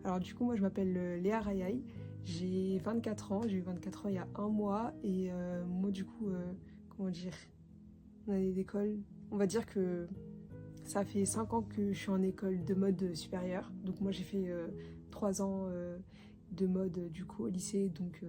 Alors du coup, moi je m'appelle Léa Rayaï, j'ai 24 ans, j'ai eu 24 ans il y a un mois et moi du coup, comment dire, mon année d'école, on va dire que ça fait 5 ans que je suis en école de mode supérieure, donc moi j'ai fait 3 ans de mode du coup au lycée, donc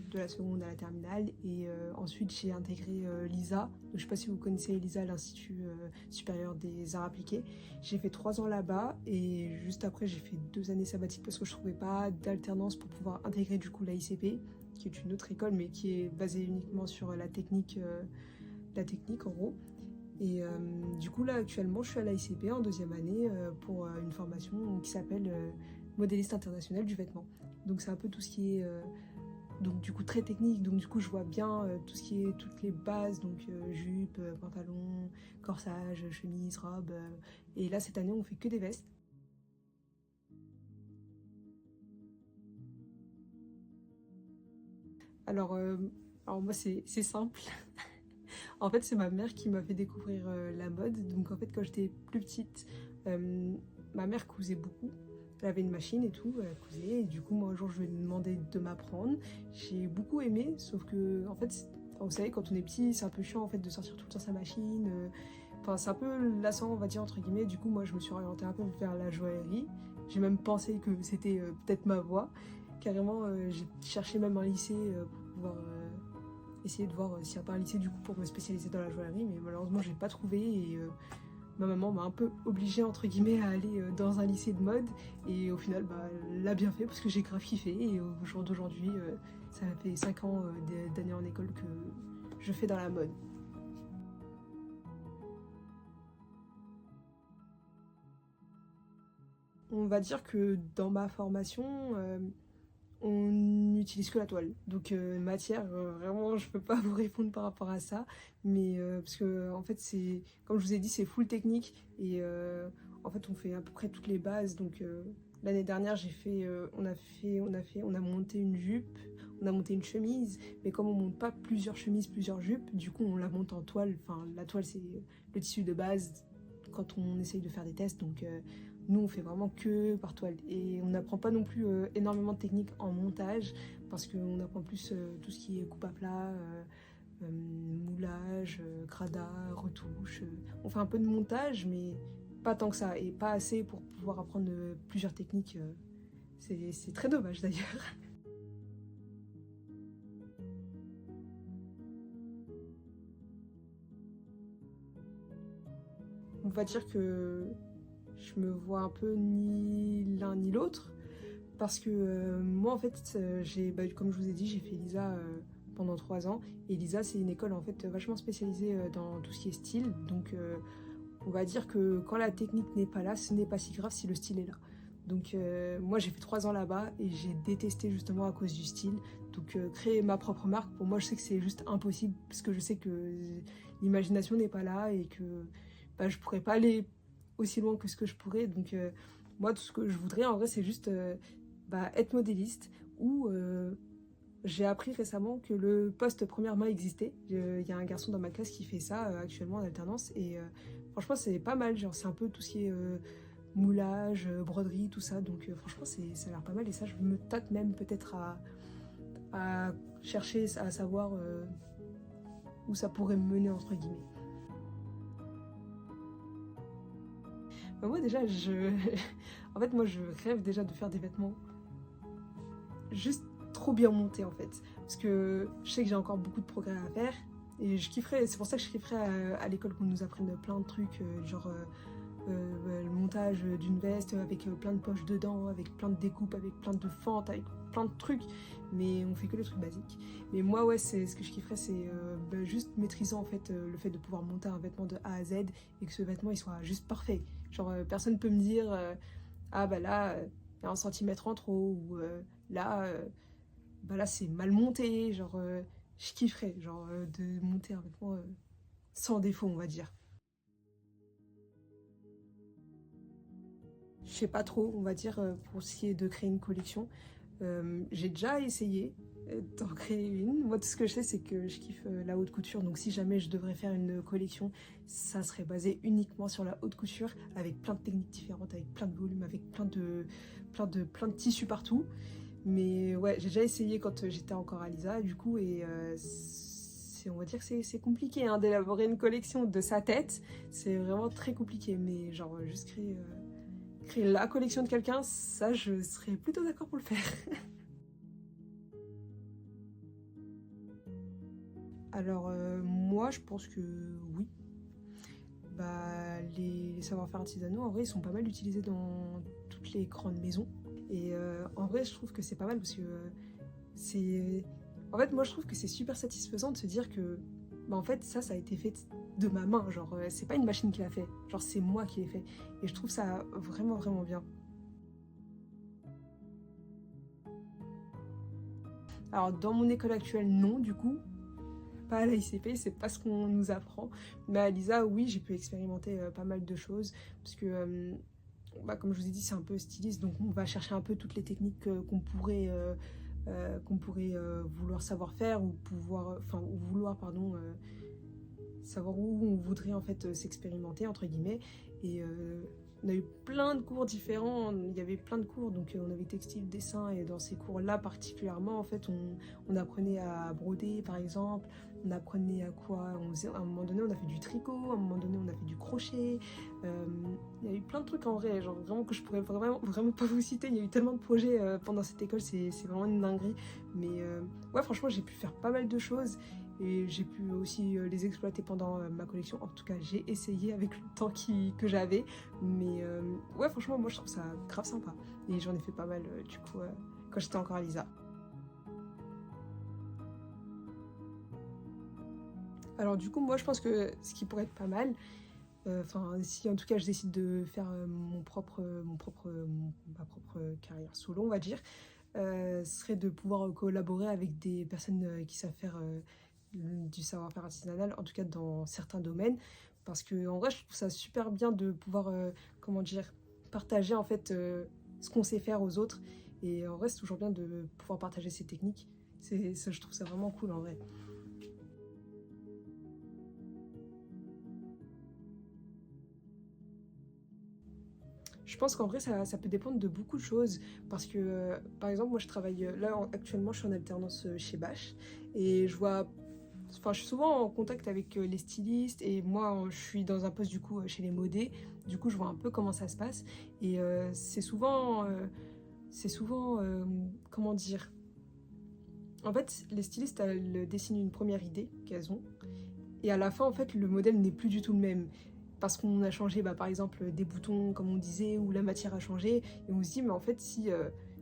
de la seconde à la terminale et ensuite j'ai intégré l'ISA, donc, je sais pas si vous connaissez l'ISA, l'Institut supérieur des arts appliqués. J'ai fait 3 ans là-bas et juste après j'ai fait 2 années sabbatiques parce que je trouvais pas d'alternance pour pouvoir intégrer du coup l'AICP, qui est une autre école mais qui est basée uniquement sur la technique en gros. Et du coup là actuellement je suis à l'AICP en deuxième année pour une formation qui s'appelle modéliste international du vêtement. Donc c'est un peu tout ce qui est donc du coup très technique, donc du coup je vois bien tout ce qui est toutes les bases, donc jupe, pantalon, corsage, chemise, robe. Et là cette année on fait que des vestes. Alors, euh, alors moi c'est simple. En fait c'est ma mère qui m'a fait découvrir la mode. Donc en fait quand j'étais plus petite, euh, ma mère cousait beaucoup. Elle avait une machine et tout, elle cousait. Et du coup, moi, un jour, je lui ai demandé de m'apprendre. J'ai beaucoup aimé, sauf que, en fait, enfin, vous savez, quand on est petit, c'est un peu chiant, en fait, de sortir tout le temps sa machine. Enfin, c'est un peu lassant, on va dire, entre guillemets. Du coup, moi, je me suis orientée un peu vers la joaillerie. J'ai même pensé que c'était peut-être ma voie. Carrément, j'ai cherché même un lycée pour pouvoir essayer de voir s'il n'y a pas un lycée, du coup, pour me spécialiser dans la joaillerie. Mais malheureusement, j'ai pas trouvé. Et ma maman m'a un peu obligée entre guillemets à aller dans un lycée de mode et au final bah, elle l'a bien fait parce que j'ai grave kiffé et au jour d'aujourd'hui ça fait 5 ans d'années en école que je fais dans la mode. On va dire que dans ma formation on n'utilise que la toile. Donc matière, vraiment, je peux pas vous répondre par rapport à ça. Mais parce que en fait, c'est comme je vous ai dit, c'est full technique et en fait, on fait à peu près toutes les bases. Donc l'année dernière, on a monté une jupe, on a monté une chemise. Mais comme on monte pas plusieurs chemises, plusieurs jupes, du coup, on la monte en toile. Enfin, la toile, c'est le tissu de base quand on essaye de faire des tests. Donc nous, on fait vraiment que par toile. Et on n'apprend pas non plus énormément de techniques en montage, parce qu'on apprend plus tout ce qui est coupe à plat, moulage, grada, retouche. On fait un peu de montage, mais pas tant que ça, et pas assez pour pouvoir apprendre plusieurs techniques. C'est très dommage d'ailleurs. On va dire que je me vois un peu ni l'un ni l'autre. Parce que moi, en fait, comme je vous ai dit, j'ai fait l'ISA pendant 3 ans. Et l'ISA, c'est une école en fait vachement spécialisée dans tout ce qui est style. Donc, on va dire que quand la technique n'est pas là, ce n'est pas si grave si le style est là. Donc, moi, j'ai fait 3 ans là-bas et j'ai détesté justement à cause du style. Donc, créer ma propre marque, pour moi, je sais que c'est juste impossible parce que je sais que l'imagination n'est pas là et que bah, je pourrais pas aller aussi loin que ce que je pourrais. Donc, moi, tout ce que je voudrais en vrai, c'est juste bah, être modéliste ou j'ai appris récemment que le poste première main existait. Il y a un garçon dans ma classe qui fait ça actuellement en alternance et franchement c'est pas mal, genre c'est un peu tout ce qui est moulage, broderie, tout ça, donc franchement ça a l'air pas mal et ça je me tâte même peut-être à chercher, à savoir où ça pourrait me mener entre guillemets. Bah, moi déjà en fait moi je rêve déjà de faire des vêtements juste trop bien monté en fait. Parce que je sais que j'ai encore beaucoup de progrès à faire. Et je kifferais, c'est pour ça que je kifferais à l'école qu'on nous apprenne plein de trucs, genre le montage d'une veste avec plein de poches dedans, avec plein de découpes, avec plein de fentes, avec plein de trucs. Mais on fait que les trucs basiques. Mais moi, ouais, c'est ce que je kifferais, c'est bah, juste maîtrisant en fait le fait de pouvoir monter un vêtement de A à Z et que ce vêtement il soit juste parfait. Genre personne peut me dire ah bah là il y a 1 centimètre en trop ou là bah là c'est mal monté, genre je kifferais genre de monter un vêtement sans défaut on va dire. je sais pas trop, on va dire, pour ce qui est de créer une collection. J'ai déjà essayé d'en créer une. Moi, tout ce que je sais, c'est que je kiffe la haute couture. Donc, si jamais je devrais faire une collection, ça serait basé uniquement sur la haute couture, avec plein de techniques différentes, avec plein de volumes, avec plein de tissus partout. Mais ouais, j'ai déjà essayé quand j'étais encore à Lisa, du coup, et on va dire que c'est compliqué hein, d'élaborer une collection de sa tête. C'est vraiment très compliqué, mais genre, juste créer la collection de quelqu'un, ça, je serais plutôt d'accord pour le faire. Alors, moi, je pense que oui. Bah, les savoir-faire artisanaux, en vrai, ils sont pas mal utilisés dans toutes les grandes maisons. Et en vrai, je trouve que c'est pas mal parce que c'est... En fait, moi, je trouve que c'est super satisfaisant de se dire que, bah, en fait, ça a été fait de ma main. Genre, c'est pas une machine qui l'a fait. Genre, c'est moi qui l'ai fait. Et je trouve ça vraiment, vraiment bien. Alors, dans mon école actuelle, non, du coup. Pas à la ICP, c'est pas ce qu'on nous apprend. Mais à Lisa, oui, j'ai pu expérimenter pas mal de choses. Parce que, bah, comme je vous ai dit, c'est un peu styliste. Donc, on va chercher un peu toutes les techniques qu'on pourrait vouloir savoir faire ou vouloir pardon savoir où on voudrait en fait s'expérimenter entre guillemets et on a eu plein de cours différents, il y avait plein de cours, donc on avait textile, dessin, et dans ces cours-là particulièrement, en fait, on apprenait à broder, par exemple, on apprenait à quoi, à un moment donné, on a fait du tricot, à un moment donné, on a fait du crochet, il y a eu plein de trucs en vrai, genre vraiment que je pourrais vraiment pas vous citer, il y a eu tellement de projets pendant cette école, c'est vraiment une dinguerie, mais ouais, franchement, j'ai pu faire pas mal de choses, et j'ai pu aussi les exploiter pendant ma collection. En tout cas, j'ai essayé avec le temps que j'avais. Mais ouais, franchement, moi je trouve ça grave sympa. Et j'en ai fait pas mal du coup quand j'étais encore à Lisa. Alors du coup, moi je pense que ce qui pourrait être pas mal, enfin si en tout cas je décide de faire ma propre carrière solo, on va dire, serait de pouvoir collaborer avec des personnes qui savent faire du savoir-faire artisanal, en tout cas dans certains domaines, parce que en vrai je trouve ça super bien de pouvoir, comment dire, partager en fait ce qu'on sait faire aux autres, et en vrai c'est toujours bien de pouvoir partager ses techniques, ça, je trouve ça vraiment cool en vrai. Je pense qu'en vrai, ça peut dépendre de beaucoup de choses. Parce que, par exemple, moi, je travaille là, actuellement, je suis en alternance chez Bash. Et je vois. Enfin, je suis souvent en contact avec les stylistes. Et moi, je suis dans un poste, du coup, chez les modés. Du coup, je vois un peu comment ça se passe. Et c'est souvent. Comment dire. En fait, les stylistes, elles dessinent une première idée qu'elles ont. Et à la fin, en fait, le modèle n'est plus du tout le même. Parce qu'on a changé, bah, par exemple, des boutons, comme on disait, ou la matière a changé. Et on se dit, mais en fait, si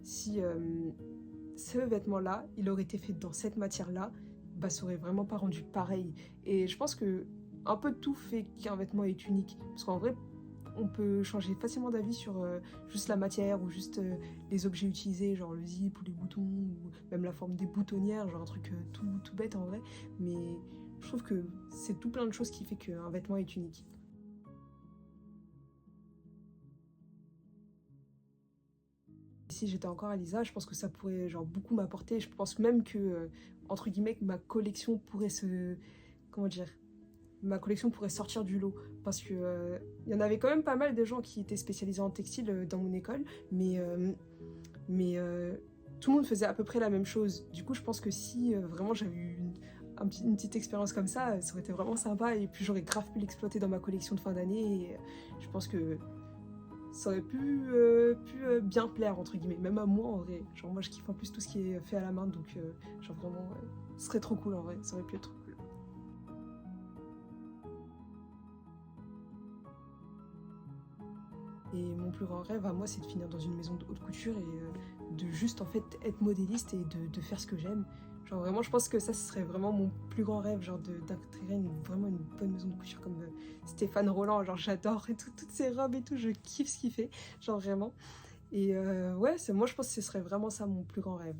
ce vêtement-là, il aurait été fait dans cette matière-là, bah, ça aurait vraiment pas rendu pareil. Et je pense que un peu de tout fait qu'un vêtement est unique. Parce qu'en vrai, on peut changer facilement d'avis sur juste la matière ou juste les objets utilisés, genre le zip ou les boutons, ou même la forme des boutonnières, genre un truc tout bête en vrai. Mais je trouve que c'est tout plein de choses qui fait qu'un vêtement est unique. Si j'étais encore à Lisa, je pense que ça pourrait genre beaucoup m'apporter. Je pense même que, entre guillemets, que ma collection pourrait se... Comment dire? Ma collection pourrait sortir du lot. Parce que il y en avait quand même pas mal de gens qui étaient spécialisés en textile dans mon école, mais tout le monde faisait à peu près la même chose. Du coup, je pense que si vraiment j'avais eu une petite expérience comme ça aurait été vraiment sympa, et puis j'aurais grave pu l'exploiter dans ma collection de fin d'année. Et je pense que ça aurait pu bien plaire, entre guillemets, même à moi en vrai. Genre, moi je kiffe en plus tout ce qui est fait à la main, donc genre vraiment, ce serait trop cool en vrai, ça aurait pu être trop cool. Et mon plus grand rêve à moi, c'est de finir dans une maison de haute couture et de juste en fait être modéliste et de faire ce que j'aime. Genre vraiment, je pense que ça, ce serait vraiment mon plus grand rêve, genre d'intégrer vraiment une bonne maison de couture comme Stéphane Roland. Genre j'adore et tout, toutes ses robes et tout, je kiffe ce qu'il fait, genre vraiment. Et ouais, moi je pense que ce serait vraiment ça mon plus grand rêve.